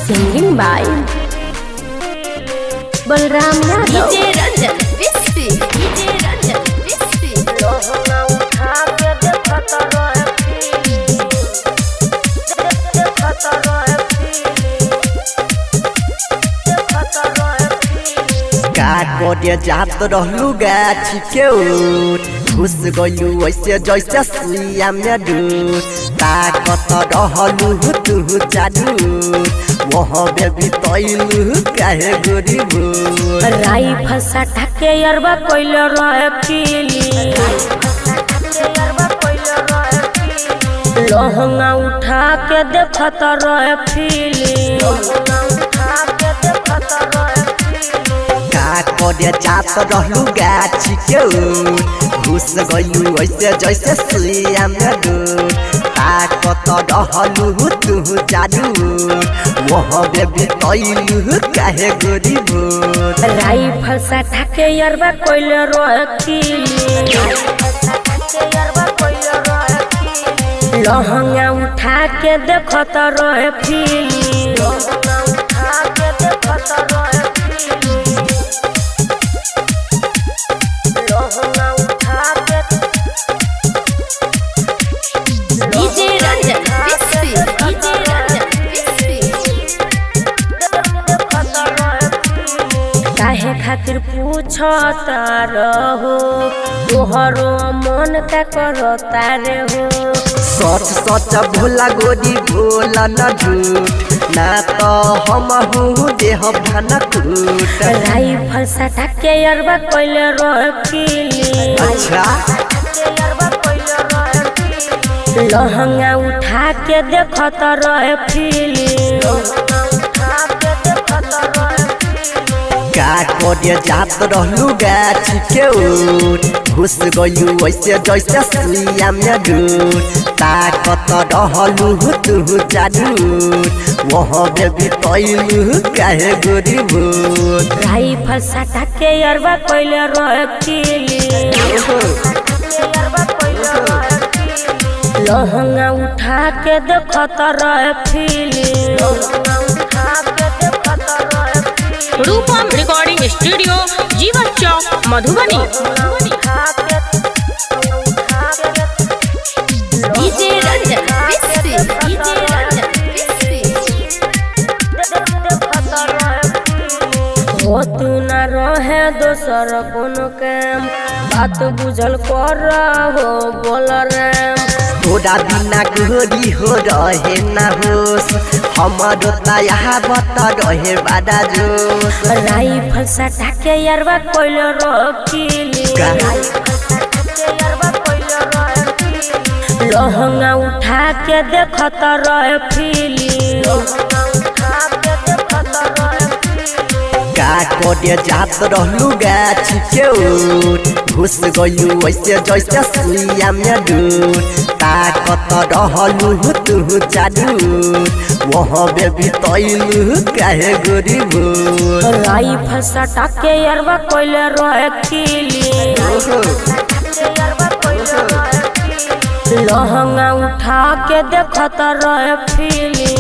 Singing by Balram Yadav. DJ Ranjan Vispi. DJ Ranjan Vispi. काकोड़े जात रहलू गाछी के ओर घुस गलू ऐसे जैसे सुइया में डूर ताकत रहलू तू जादू वहाँ बेबी तैलू काहे गोरी भूर राइफल सटा के अरबा कोइल रहे पीली लहंगा उठा के देखत रहे पीली काकोड़े जात रहलू गाछी के ओर घुस गलू ऐसे जैसे सुइया में डूर ताकत रहलू तू जादू वहाँ बेबी तैलू काहे गोरी भूर राइफल सटा के अरबा कोइल रहे पीली लहंगा उठा के देखत रहे पीली DJ Ranjan Vispi. DJ Ranjan Vispi. काहे खातिर पूछत रहो तोहरो मन का करता रे हो सच सच भोला गोरी भोला न झूठ ना तो हम हूँ देह भनकूट राइफल सटा के अरबा कोइल रहे पीली अच्छा लहंगा उठा के देखत रहे पीली काकोड़े जात रहलू गाछी के ओर घुस गलू ऐसे जैसे सुइया में डूर ताकत रहलू तू जादू वहाँ बेबी तैलू काहे गोरी भूर राइफल सटा के अरबा कोइल रहे पीली लहंगा उठा के देखत रहे पीली रूपम रिकॉर्डिंग स्टूडियो जीवन चौक Madhubani. DJ Ranjan Vispi. DJ Ranjan Vispi. हो तू न रहे दोसर कोनो काम बात बुझल कर हो बोल राम थोड़ा बिना गोरी हो रहे ना होश हमारो तया बता रहे बड़ा जोश राइफल सटा के अरबा कोइल रहे पीली लहंगा उठा के देखत रहे पीली काकोड़े जात रहलू गाछी के ओर घुस गलू ऐसे जैसे सुइया में डूर ताकत रहलू तू जादू वहाँ बेबी तैलू काहे गोरी भूर राइफल सटा के अरबा कोइल रहे पीली लहंगा उठा के देखत रहे पीली